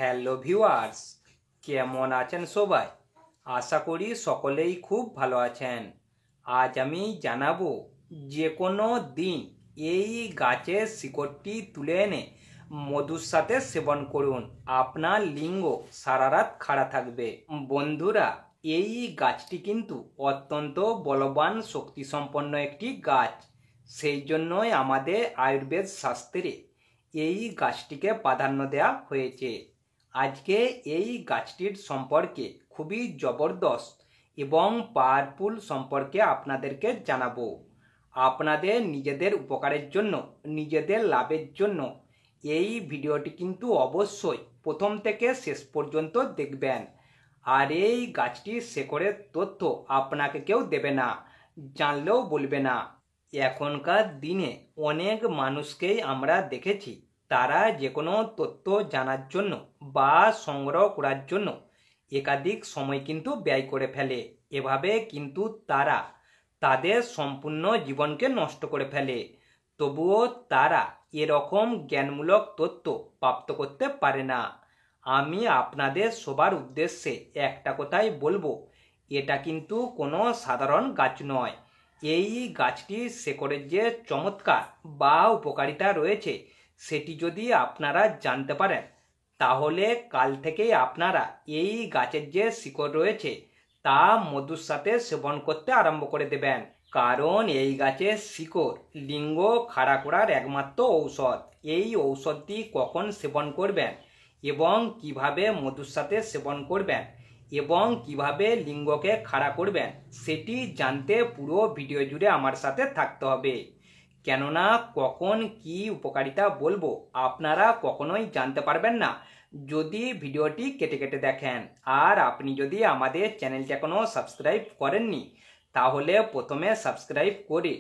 Hello viewers, কেমন আছেন সবাই? আশা করি সকলেই খুব ভালো আছেন। আজ আমি জানাবো যে কোনো দিন এই গাছের শিকড়টি তুলে এনে মধুর সাথে সেবন করুন, আপনার লিঙ্গ সারা রাত খাড়া থাকবে। বন্ধুরা, এই গাছটি কিন্তু অত্যন্ত বলবান শক্তিসম্পন্ন একটি গাছ। সেই জন্যই আমাদের আয়ুর্বেদ শাস্ত্রে এই গাছটিকে প্রাধান্য দেওয়া হয়েছে। আজকে এই গাছটির সম্পর্কে খুবই জবরদস্ত এবং পাওয়ারফুল সম্পর্কে আপনাদেরকে জানাবো। আপনাদের নিজেদের উপকারের জন্য, নিজেদের লাভের জন্য এই ভিডিওটি কিন্তু অবশ্যই প্রথম থেকে শেষ পর্যন্ত দেখবেন। আর এই গাছটির শেকড়ের তথ্য আপনাকে কেউ দেবে না, জানলেও বলবে না। এখনকার দিনে অনেক মানুষকেই আমরা দেখেছি, তারা যে কোনো তথ্য জানার জন্য বা সংগ্রহ করার জন্য একাধিক সময় কিন্তু ব্যয় করে ফেলে। এভাবে কিন্তু তারা তাদের সম্পূর্ণ জীবনকে নষ্ট করে ফেলে। তবুও তারা এরকম জ্ঞানমূলক তথ্য প্রাপ্ত করতে পারে না। আমি আপনাদের সবার উদ্দেশ্যে একটা কথাই বলবো, এটা কিন্তু কোনো সাধারণ গাছ নয়। এই গাছটির শেকড়ের যে চমৎকার বা উপকারিতা রয়েছে, সেটি যদি আপনারা জানতে পারেন, তাহলে কাল থেকেই আপনারা এই গাছের যে শিকড় রয়েছে তা মধুর সাথে সেবন করতে আরম্ভ করে দেবেন। কারণ এই গাছের শিকড় লিঙ্গ খাড়া করার একমাত্র ঔষধ। এই ঔষধটি কখন সেবন করবেন এবং কিভাবে মধুর সাথে সেবন করবেন এবং কিভাবে লিঙ্গকে খাড়া করবেন, সেটি জানতে পুরো ভিডিও জুড়ে আমার সাথে থাকতে হবে। কেননা কখন কি উপকারিতা বলবো আপনারা কখনোই জানতে পারবেন না যদি ভিডিওটি কেটে কেটে দেখেন। আর আপনি যদি আমাদের চ্যানেলটি এখনো সাবস্ক্রাইব করেননি, তাহলে প্রথমে সাবস্ক্রাইব করে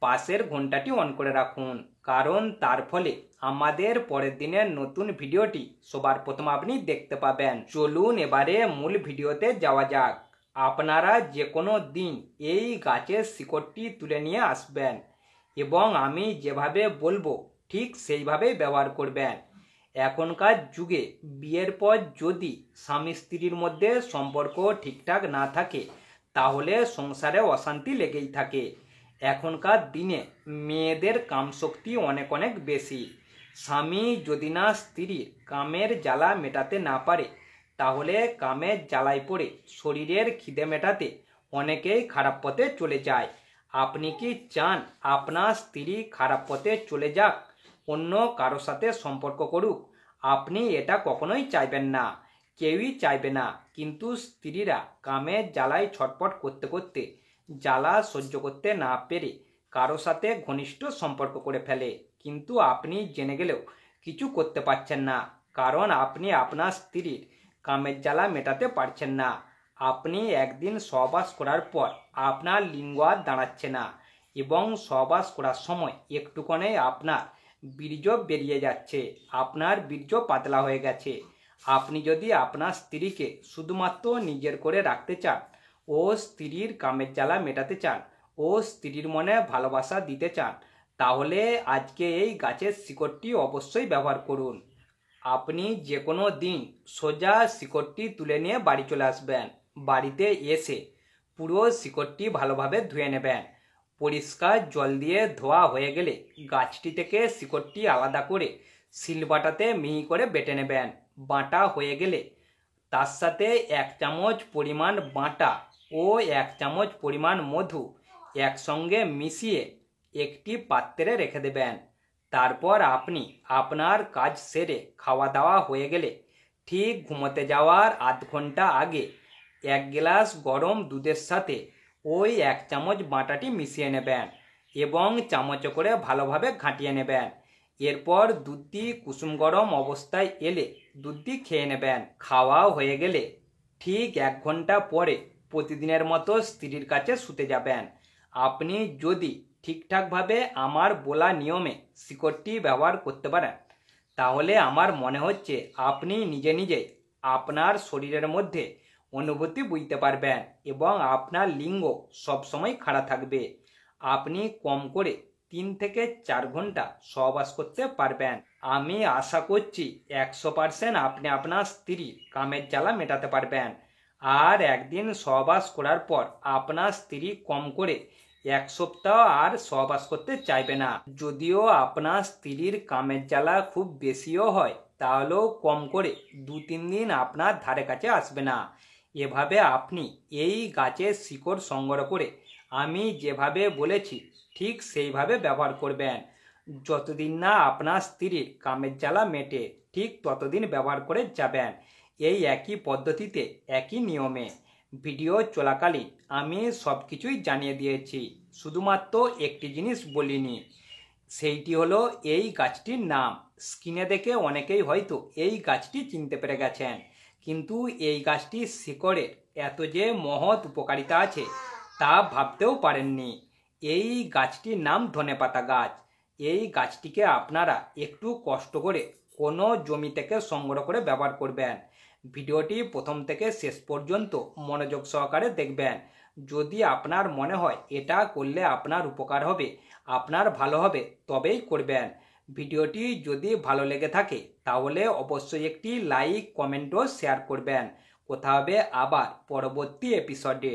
পাশের ঘন্টাটি অন করে রাখুন, কারণ তার ফলে আমাদের পরের দিনের নতুন ভিডিওটি সবার প্রথম আপনি দেখতে পাবেন। চলুন এবারে মূল ভিডিওতে যাওয়া যাক। আপনারা যে কোনো দিন এই গাছের শিকড়টি তুলে নিয়ে আসবেন এবং আমি যেভাবে বলবো ঠিক সেইভাবেই ব্যবহার করবেন। এখনকার যুগে বিয়ের পর যদি স্বামী স্ত্রীর মধ্যে সম্পর্ক ঠিকঠাক না থাকে, তাহলে সংসারে অশান্তি লেগেই থাকে। এখনকার দিনে মেয়েদের কামশক্তি অনেক অনেক বেশি। স্বামী যদি না স্ত্রীর কামের জ্বালা মেটাতে না পারে, তাহলে কামের জ্বালায় পড়ে শরীরের খিদে মেটাতে অনেকেই খারাপ পথে চলে যায়। আপনি কি চান আপনার স্ত্রী খারাপ পথে চলে যাক, অন্য কারোর সাথে সম্পর্ক করুক? আপনি এটা কখনোই চাইবেন না, কেউই চাইবে না। কিন্তু স্ত্রীরা কামের জ্বালায় ছটপট করতে করতে জ্বালা সহ্য করতে না পেরে কারো সাথে ঘনিষ্ঠ সম্পর্ক করে ফেলে। কিন্তু আপনি জেনে গেলেও কিছু করতে পারছেন না, কারণ আপনি আপনার স্ত্রীর কামের জ্বালা মেটাতে পারছেন না। আপনি একদিন সহবাস করার পর আপনার লিঙ্গ আর দাঁড়াচ্ছে না এবং সহবাস করার সময় একটুখানি আপনার বীর্য বেরিয়ে যাচ্ছে, আপনার বীর্য পাতলা হয়ে গেছে। আপনি যদি আপনার স্ত্রীকে শুধুমাত্র নিজের করে রাখতে চান, ও স্ত্রীর কামের জ্বালা মেটাতে চান, ও স্ত্রীর মনে ভালোবাসা দিতে চান, তাহলে আজকে এই গাছের শিকড়টি অবশ্যই ব্যবহার করুন। আপনি যে কোনো দিন সোজা শিকড়টি তুলে নিয়ে বাড়ি চলে আসবেন। বাড়িতে এসে পুরো শিকড়টি ভালোভাবে ধুয়ে নেবেন। পরিষ্কার জল দিয়ে ধোয়া হয়ে গেলে গাছটি থেকে শিকড়টি আলাদা করে শিলবাটাতে মিহি করে বেটে নেবেন। বাটা হয়ে গেলে তার সাথে 1 চামচ পরিমাণ বাটা ও 1 চামচ পরিমাণ মধু একসঙ্গে মিশিয়ে একটি পাত্রে রেখে দেবেন। তারপর আপনি আপনার কাজ সেরে খাওয়া দাওয়া হয়ে গেলে ঠিক ঘুমোতে যাওয়ার আধ ঘন্টা আগে 1 গ্লাস গরম দুধের সাথে ওই 1 চামচ বাটাটি মিশিয়ে নেবেন এবং চামচে করে ভালোভাবে ঘাঁটিয়ে নেবেন। এরপর দুধটি কুসুম গরম অবস্থায় এলে দুধটি খেয়ে নেবেন। খাওয়া হয়ে গেলে ঠিক 1 ঘন্টা পরে প্রতিদিনের মতো স্ত্রীর কাছে শুতে যাবেন। আপনি যদি ঠিকঠাকভাবে আমার বলা নিয়মে শিকড়টি ব্যবহার করতে পারেন, তাহলে আমার মনে হচ্ছে আপনি নিজে নিজে আপনার শরীরের মধ্যে অনুভূতি বুঝতে পারবেন এবং আপনার লিঙ্গ সবসময় খাড়া থাকবে। আপনি কম করে 3 থেকে 4 ঘন্টা সহবাস করতে পারবেন। আমি আশা করছি 100% আপনি আপনার স্ত্রীর কামের জ্বালা মেটাতে পারবেন। আর একদিন সহবাস করার পর আপনার স্ত্রী কম করে 1 সপ্তাহ আর সহবাস করতে চাইবে না। যদিও আপনার স্ত্রীর কামের জ্বালা খুব বেশিও হয়, তাহলেও কম করে 2-3 দিন আপনার ধারে কাছে আসবে না। এভাবে আপনি এই গাছের শিকড় সংগ্রহ করে আমি যেভাবে বলেছি ঠিক সেইভাবে ব্যবহার করবেন। যতদিন না আপনার স্ত্রীর কামের জ্বালা মেটে ঠিক ততদিন ব্যবহার করে যাবেন, এই একই পদ্ধতিতে একই নিয়মে। ভিডিও চলাকালীন আমি সব কিছুই জানিয়ে দিয়েছি, শুধুমাত্র একটি জিনিস বলিনি, সেইটি হলো এই গাছটির নাম। স্ক্রিনে দেখে অনেকেই হয়তো এই গাছটি চিনতে পেরে গেছেন, কিন্তু এই গাছটির শিকড়ের এত যে মহৎ উপকারিতা আছে তা ভাবতেও পারেননি। এই গাছটির নাম ধনেপাতা গাছ। এই গাছটিকে আপনারা একটু কষ্ট করে কোনো জমি থেকে সংগ্রহ করে ব্যবহার করবেন। ভিডিওটি প্রথম থেকে শেষ পর্যন্ত মনোযোগ সহকারে দেখবেন। যদি আপনার মনে হয় এটা করলে আপনার উপকার হবে, আপনার ভালো হবে, তবেই করবেন। ভিডিওটি যদি ভালো লেগে থাকে তাহলে অবশ্যই একটি লাইক, কমেন্ট ও শেয়ার করবেন। কথা হবে আবার পরবর্তী এপিসোডে।